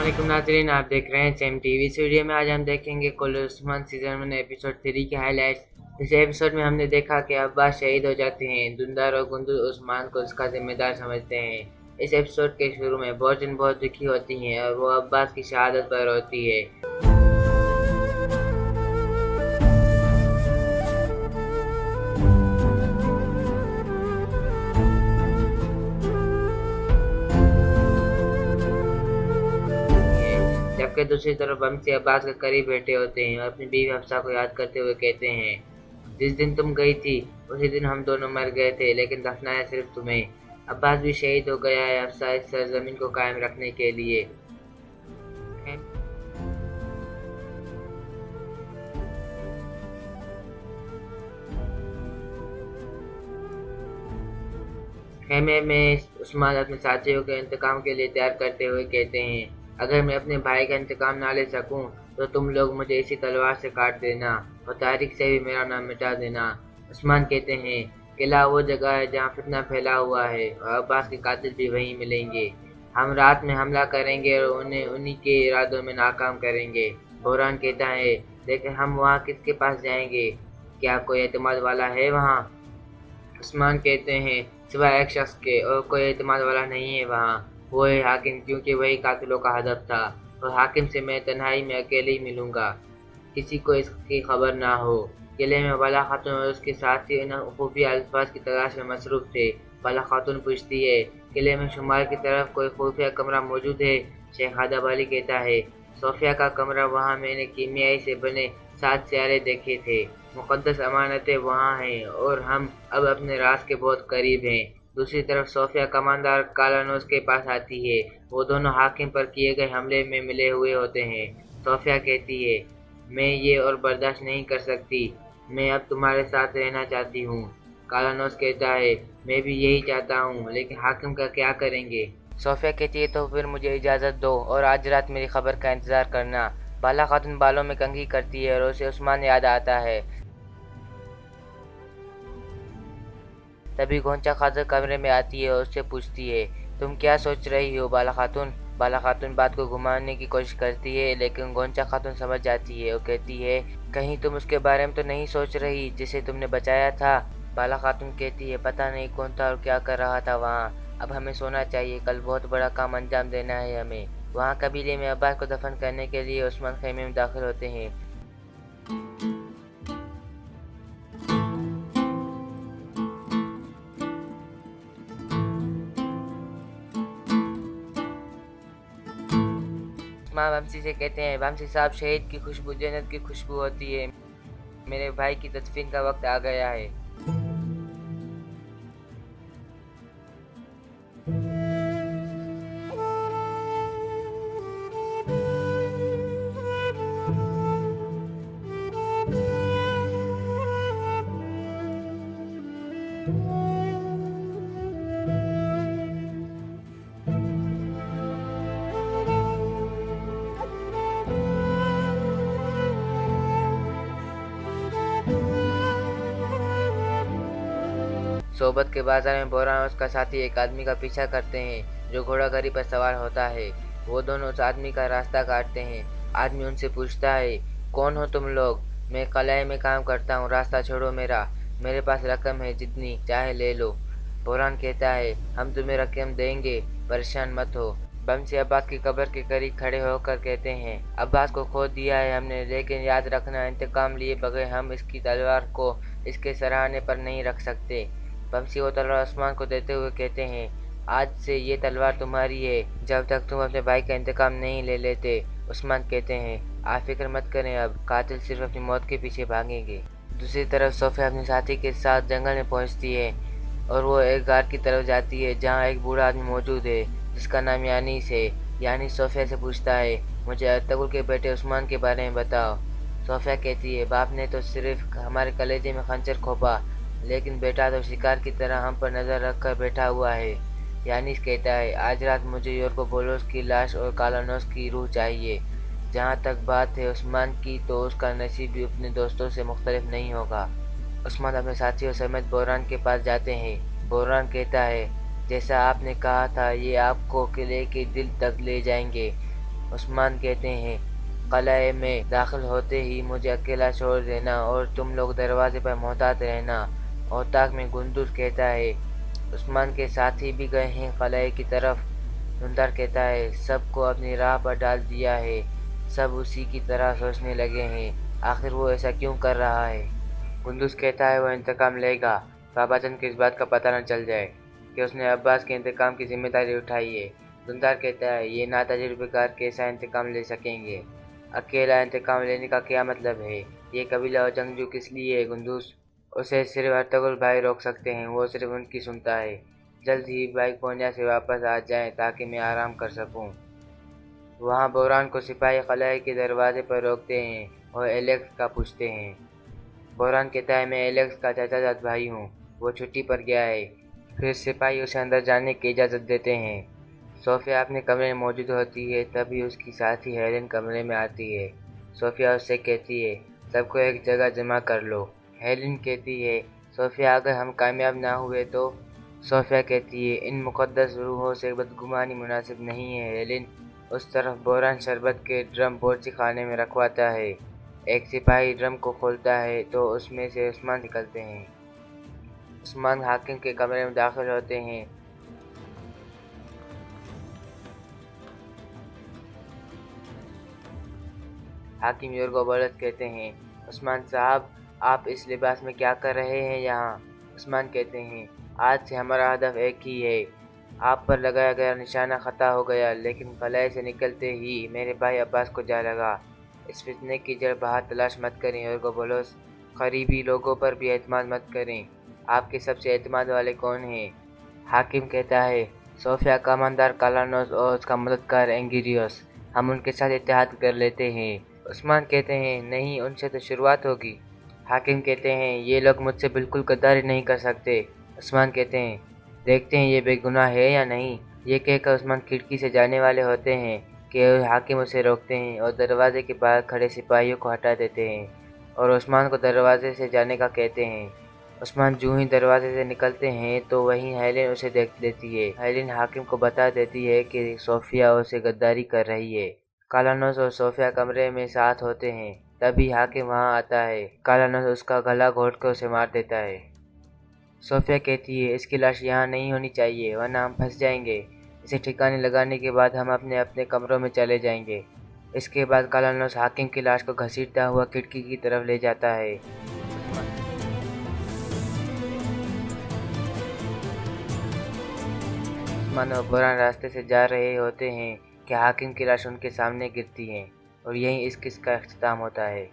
अस्सलामुअलैकुम नाज़रीन, आप देख रहे हैं सेम टीवी। इस वीडियो में आज हम देखेंगे कुल उस्मान सीजन 1 एपिसोड 3 के हाईलाइट्स। इस एपिसोड में हमने देखा कि अब्बास शहीद हो जाते हैं। दुंदार और गुंदुल उस्मान को उसका जिम्मेदार समझते हैं। इस एपिसोड के शुरू में बोर्जिन बहुत दुखी होती हैं और वो अब्बास की शहादत पर रोती है। जबकि दूसरी तरफ बमसी अब्बास के करीब बैठे होते हैं और अपनी बीवी हफ्सा को याद करते हुए कहते हैं, जिस दिन तुम गई थी उसी दिन हम दोनों मर गए थे, लेकिन दफनाया सिर्फ तुम्हें। अब्बास भी शहीद हो गया है हफ्सा इस सरजमीन को कायम रखने के लिए। खेमे में उस्मान अपने साथियों के इंतकाम के लिए तैयार करते हुए कहते हैं, अगर मैं अपने भाई का इंतकाम ना ले सकूं तो तुम लोग मुझे इसी तलवार से काट देना और तारीख से भी मेरा नाम मिटा देना। उस्मान कहते हैं, किला वो जगह है जहाँ फितना फैला हुआ है और अब्बास के कातिल भी वहीं मिलेंगे। हम रात में हमला करेंगे और उन्हें उन्हीं के इरादों में नाकाम करेंगे। बोरान कहता है, लेकिन हम वहाँ किसके पास जाएंगे? क्या कोई एतमाद वाला है वहाँ? उस्मान कहते हैं, सिवाय एक शख्स के और कोई एतमाद वाला नहीं है वहाँ। वो है हाकिम, क्योंकि वही कातिलों का हदफ था और हाकिम से मैं तन्हाई में अकेले ही मिलूंगा, किसी को इसकी खबर ना हो। किले में बाला खातून और उसके साथी इन खुफिया अल्फाज की तलाश में मसरूफ थे। बाला खातून पूछती है, किले में शुमाल की तरफ कोई खुफिया कमरा मौजूद है? शेख आदब अली कहता है, सोफिया का कमरा, वहाँ मैंने कीमियाई से बने 7 सियारे देखे थे। मुक़द्दस अमानतें वहाँ हैं और हम अब अपने राज के बहुत करीब हैं। दूसरी तरफ सोफिया कमांडर कालानोस के पास आती है। वो दोनों हाकिम पर किए गए हमले में मिले हुए होते हैं। सोफिया कहती है, मैं ये और बर्दाश्त नहीं कर सकती, मैं अब तुम्हारे साथ रहना चाहती हूँ। कालानोस कहता है, मैं भी यही चाहता हूँ, लेकिन हाकिम का क्या करेंगे? सोफिया कहती है, तो फिर मुझे इजाज़त दो और आज रात मेरी खबर का इंतज़ार करना। बाला खातून बालों में कंघी करती है और उसे उस्मान याद आता है। तभी गोंचा खातून कमरे में आती है और उससे पूछती है, तुम क्या सोच रही हो बाला खातून? बाला खातून बात को घुमाने की कोशिश करती है, लेकिन गोंचा खातून समझ जाती है और कहती है, कहीं तुम उसके बारे में तो नहीं सोच रही जिसे तुमने बचाया था? बाला खातून कहती है, पता नहीं कौन था और क्या कर रहा था वहाँ। अब हमें सोना चाहिए, कल बहुत बड़ा काम अंजाम देना है हमें। वहाँ कबीले में अब्बास को दफन करने के लिए उस्मान खेमे में दाखिल होते हैं। माँ वमसी से कहते हैं, वमसी साहब, शहीद की खुशबू जन्नत की खुशबू होती है। मेरे भाई की तदफीन का वक्त आ गया है। सोबत के बाजार में बोरान और उसका साथी एक आदमी का पीछा करते हैं जो घोड़ा गाड़ी पर सवार होता है। वो दोनों उस आदमी का रास्ता काटते हैं। आदमी उनसे पूछता है, कौन हो तुम लोग? मैं कलाई में काम करता हूँ, रास्ता छोड़ो मेरा। मेरे पास रकम है, जितनी चाहे ले लो। बोरान कहता है, हम तुम्हें रकम देंगे, परेशान मत हो। बमसी अब्बास की कब्र के करीब खड़े होकर कहते हैं, अब्बास को खो दिया है हमने, लेकिन याद रखना, इंतकाम लिए बगैर हम इसकी तलवार को इसके सराहने पर नहीं रख सकते। बमसी वो तलवार उस्मान को देते हुए कहते हैं, आज से ये तलवार तुम्हारी है जब तक तुम अपने भाई का इंतकाम नहीं ले लेते। उस्मान कहते हैं, आप फिक्र मत करें, अब कातिल सिर्फ अपनी मौत के पीछे भागेंगे। दूसरी तरफ सोफिया अपने साथी के साथ जंगल में पहुंचती है और वो एक गार की तरफ जाती है जहाँ एक बूढ़ा आदमी मौजूद है जिसका नाम यानीस है। यानीस सोफिया से पूछता है, मुझे अर्तुगरुल के बेटे उस्मान के बारे में बताओ। सोफिया कहती है, बाप ने तो सिर्फ हमारे कलेजे में खंजर खोपा, लेकिन बेटा तो शिकार की तरह हम पर नजर रखकर बैठा हुआ है। यानीस कहता है, आज रात मुझे योर्कोपोलोस की लाश और कालानोस की रूह चाहिए। जहाँ तक बात है उस्मान की, तो उसका नसीब भी अपने दोस्तों से मुख्तलिफ नहीं होगा। उस्मान अपने साथियों समेत बोरान के पास जाते हैं। बोरान कहता है, जैसा आपने कहा था, ये आपको किले के दिल तक ले जाएंगे। عثمان کہتے ہیں قلعے میں داخل ہوتے ہی مجھے اکیلا چھوڑ دینا اور تم لوگ دروازے پر محتاط رہنا۔ اوتاک میں گندوز کہتا ہے عثمان کے ساتھی بھی گئے ہیں قلعے کی طرف۔ دھندار کہتا ہے سب کو اپنی راہ پر ڈال دیا ہے، سب اسی کی طرح سوچنے لگے ہیں، آخر وہ ایسا کیوں کر رہا ہے؟ گندوز کہتا ہے وہ انتقام لے گا، بابا جان کو اس بات کا پتہ نہ چل جائے کہ اس نے عباس کے انتقام کی ذمہ داری اٹھائی ہے۔ دھندار کہتا ہے یہ ناتجربہ کار کیسا انتقام لے سکیں گے؟ اکیلا انتقام لینے کا کیا مطلب ہے؟ یہ قبیلہ اور جنگجو کس لیے ہے گندوز؟ اسے صرف ارطغرل بھائی روک سکتے ہیں، وہ صرف ان کی سنتا ہے۔ جلد ہی بھائی پونیا سے واپس آ جائیں تاکہ میں آرام کر سکوں۔ وہاں بوران کو سپاہی قلعے کے دروازے پر روکتے ہیں اور ایلیکس کا پوچھتے ہیں۔ بوران کہتا ہے میں ایلیکس کا چچا زاد بھائی ہوں، وہ چھٹی پر گیا ہے۔ پھر سپاہی اسے اندر جانے کی اجازت دیتے ہیں۔ صوفیہ اپنے کمرے میں موجود ہوتی ہے، تبھی اس کی ساتھی ہیلن کمرے میں آتی ہے۔ صوفیہ اس سے کہتی ہے سب کو ایک جگہ جمع کر لو۔ ہیلن کہتی ہے صوفیہ اگر ہم کامیاب نہ ہوئے تو؟ صوفیہ کہتی ہے ان مقدس روحوں سے بدگمانی مناسب نہیں ہے ہیلن۔ اس طرف بوران شربت کے ڈرم بورچی خانے میں رکھواتا ہے۔ ایک سپاہی ڈرم کو کھولتا ہے تو اس میں سے عثمان نکلتے ہیں۔ عثمان حاکم کے کمرے میں داخل ہوتے ہیں۔ حاکم یورگو بولس کہتے ہیں عثمان صاحب آپ اس لباس میں کیا کر رہے ہیں یہاں؟ عثمان کہتے ہیں آج سے ہمارا ہدف ایک ہی ہے، آپ پر لگایا گیا نشانہ خطا ہو گیا لیکن قلعے سے نکلتے ہی میرے بھائی عباس کو جا لگا۔ اس فتنے کی جڑ باہر تلاش مت کریں یورگو بولس، قریبی لوگوں پر بھی اعتماد مت کریں۔ آپ کے سب سے اعتماد والے کون ہیں؟ حاکم کہتا ہے صوفیہ کماندار کالانوس اور اس کا مددگار اینگیریوس، ہم ان کے ساتھ اتحاد کر لیتے ہیں۔ عثمان کہتے ہیں نہیں ان سے تو شروعات ہوگی۔ حاکم کہتے ہیں یہ لوگ مجھ سے بالکل غداری نہیں کر سکتے۔ عثمان کہتے ہیں دیکھتے ہیں یہ بے گناہ ہے یا نہیں۔ یہ کہہ کر عثمان کھڑکی سے جانے والے ہوتے ہیں کہ حاکم اسے روکتے ہیں اور دروازے کے باہر کھڑے سپاہیوں کو ہٹا دیتے ہیں اور عثمان کو دروازے سے جانے کا کہتے ہیں۔ عثمان جو ہی دروازے سے نکلتے ہیں تو وہیں ہیلن اسے دیکھ لیتی ہے۔ ہیلن حاکم کو بتا دیتی ہے کہ صوفیہ اسے غداری کر رہی ہے۔ کالانوس اور صوفیہ کمرے میں ساتھ ہوتے ہیں، تبھی حاکم وہاں آتا ہے۔ کالانوس اس کا گلا گھونٹ کر اسے مار دیتا ہے۔ صوفیہ کہتی ہے اس کی لاش یہاں نہیں ہونی چاہیے ورنہ ہم پھنس جائیں گے۔ اسے ٹھکانے لگانے کے بعد ہم اپنے اپنے کمروں میں چلے جائیں گے۔ اس کے بعد کالانوس حاکم کی لاش کو گھسیٹتا ہوا کھڑکی کی طرف لے جاتا ہے۔ عثمان اور بوران راستے سے جا رہے ہوتے ہیں کہ حاکم کی لاش ان کے سامنے گرتی ہے اور یہیں اس قصے کا اختتام ہوتا ہے۔